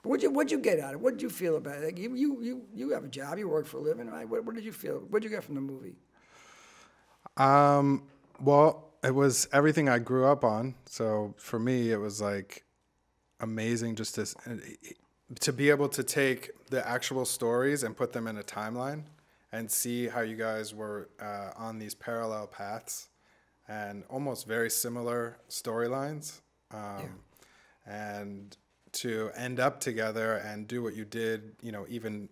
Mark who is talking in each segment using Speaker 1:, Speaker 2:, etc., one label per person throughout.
Speaker 1: What'd you get out of it? What did you feel about it? Like you have a job, you work for a living, right? What did you feel? What did you get from the movie?
Speaker 2: Well, it was everything I grew up on. So for me, it was like amazing just to be able to take the actual stories and put them in a timeline and see how you guys were on these parallel paths and almost very similar storylines. And to end up together and do what you did, you know, even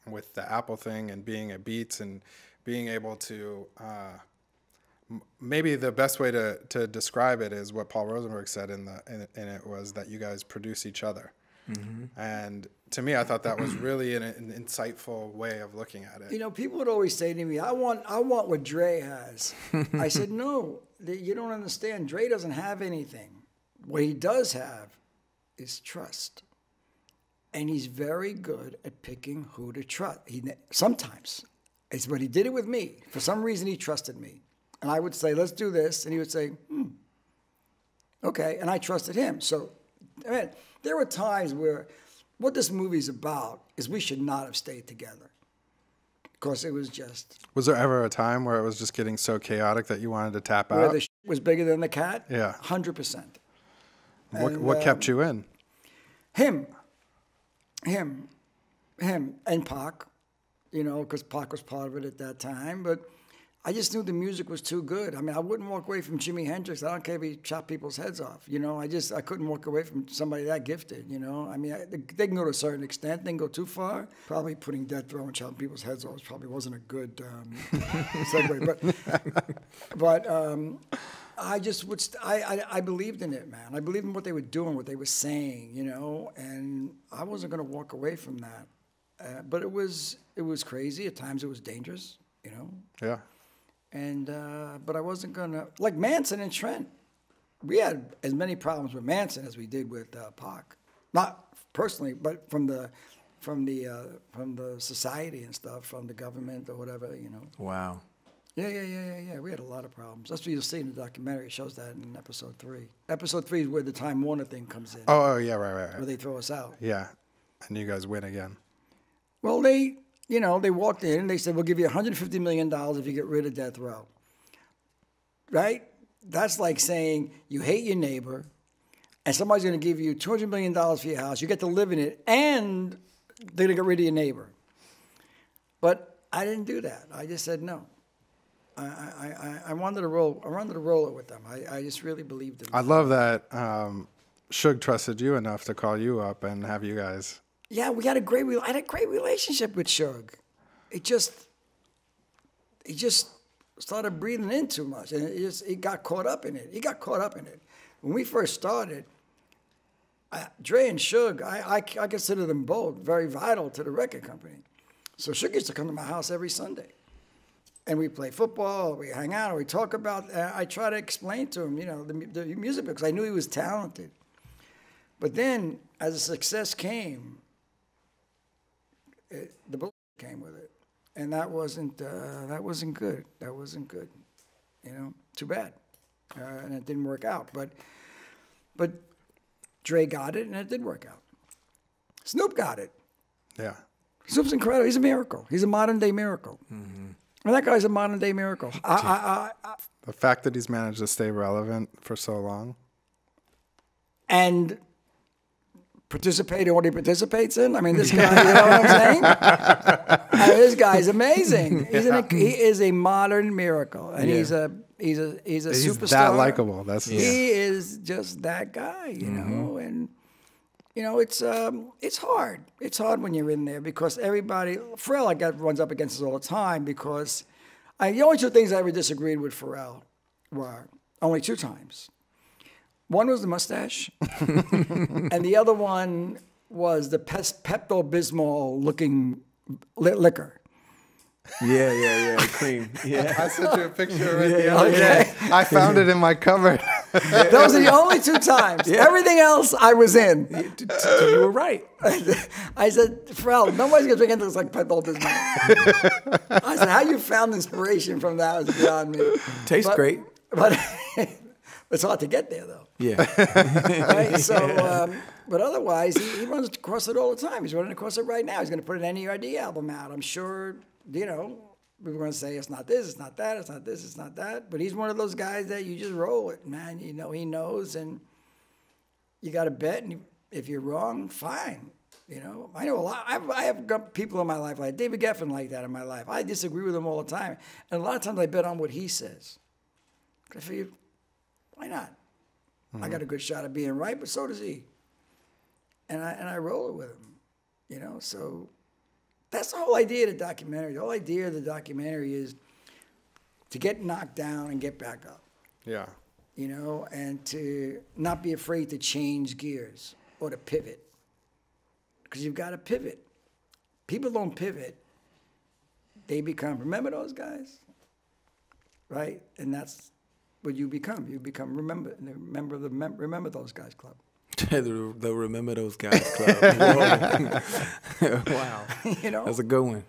Speaker 2: with the Apple thing and being at Beats and being able to, maybe the best way to describe it is what Paul Rosenberg said in it was that you guys produce each other. Mm-hmm. And to me, I thought that was really an insightful way of looking at it.
Speaker 1: You know, people would always say to me, I want what Dre has. I said, no, you don't understand. Dre doesn't have anything. What he does have is trust. And he's very good at picking who to trust. Sometimes, but he did it with me. For some reason, he trusted me. And I would say, let's do this. And he would say, okay. And I trusted him. So, I mean, there were times where what this movie's about is we should not have stayed together. Because it was just...
Speaker 2: Was there ever a time where it was just getting so chaotic that you wanted to tap out?
Speaker 1: Where the was bigger than the cat?
Speaker 2: Yeah.
Speaker 1: 100%.
Speaker 2: What kept you in?
Speaker 1: Him, and Pac, you know, because Pac was part of it at that time. But I just knew the music was too good. I mean, I wouldn't walk away from Jimi Hendrix. I don't care if he chopped people's heads off. You know, I couldn't walk away from somebody that gifted, you know. I mean, they can go to a certain extent. They can go too far. Probably putting Death Row and chopping people's heads off probably wasn't a good segue. But I just would. I believed in it, man. I believed in what they were doing, what they were saying, you know, and I wasn't going to walk away from that. But it was crazy. At times, it was dangerous, you know.
Speaker 2: Yeah.
Speaker 1: And but I wasn't gonna like Manson and Trent. We had as many problems with Manson as we did with Pac. Not personally, but from the society and stuff, from the government or whatever, you know.
Speaker 3: Wow.
Speaker 1: Yeah. We had a lot of problems. That's what you'll see in the documentary. It shows that in episode 3. Episode 3 is where the Time Warner thing comes in.
Speaker 2: Oh yeah, right.
Speaker 1: Where they throw us out.
Speaker 2: Yeah, and you guys win again.
Speaker 1: Well, they walked in and they said, we'll give you $150 million if you get rid of Death Row. Right? That's like saying you hate your neighbor and somebody's going to give you $200 million for your house. You get to live in it and they're going to get rid of your neighbor. But I didn't do that. I just said no. I wanted to roll. I wanted to roll it with them. I just really believed in it.
Speaker 2: I love that Suge trusted you enough to call you up and have you guys...
Speaker 1: Yeah, I had a great relationship with Suge. He just started breathing in too much, and he got caught up in it. When we first started, Dre and Suge, I consider them both very vital to the record company. So Suge used to come to my house every Sunday, and we play football, we hang out, we talk about. I try to explain to him, you know, the music because I knew he was talented. But then, as the success came. The bull came with it, and that wasn't good. That wasn't good, you know. Too bad, and it didn't work out. But Dre got it, and it did work out. Snoop got it.
Speaker 2: Yeah,
Speaker 1: Snoop's incredible. He's a miracle. He's a modern day miracle. Mm-hmm. And that guy's a modern day miracle.
Speaker 2: The fact that he's managed to stay relevant for so long,
Speaker 1: and participate in what he participates in. I mean, this guy, you know what I'm saying? This guy's amazing. He is a modern miracle, and he's a superstar.
Speaker 2: He's that likable.
Speaker 1: He is just that guy, you know. And you know, it's hard. It's hard when you're in there because everybody. Pharrell, runs up against us all the time because the only two things I ever disagreed with Pharrell were only 2 times. One was the mustache, and the other one was the Pepto-Bismol looking liquor.
Speaker 3: Yeah, cream. Yeah,
Speaker 2: I sent you a picture right the other day. I found it in my cupboard.
Speaker 1: Those are the only 2 times. Yeah. Everything else I was in.
Speaker 3: You were right.
Speaker 1: I said, Pharrell, nobody's gonna drink anything that's like Pepto-Bismol. I said, how you found inspiration from that is beyond me.
Speaker 3: Tastes great.
Speaker 1: It's hard to get there, though.
Speaker 3: Yeah.
Speaker 1: Right? So, but otherwise, he runs across it all the time. He's running across it right now. He's going to put an NERD album out. I'm sure, you know, we're going to say it's not this, it's not that, it's not this, it's not that. But he's one of those guys that you just roll with, man. You know, he knows, and you got to bet. And if you're wrong, fine. You know, I know a lot. I have got people in my life like David Geffen like that in my life. I disagree with him all the time, and a lot of times I bet on what he says. I figure, why not? I got a good shot at being right, but so does he. And I roll it with him, you know. So that's the whole idea of the documentary. The whole idea of the documentary is to get knocked down and get back up.
Speaker 2: Yeah.
Speaker 1: You know, and to not be afraid to change gears or to pivot. Because you've got to pivot. People don't pivot. They become, remember those guys? Right? And that's what you become. You become remember those guys club.
Speaker 3: The Remember Those Guys Club. Wow.
Speaker 1: You know?
Speaker 3: That's a good one.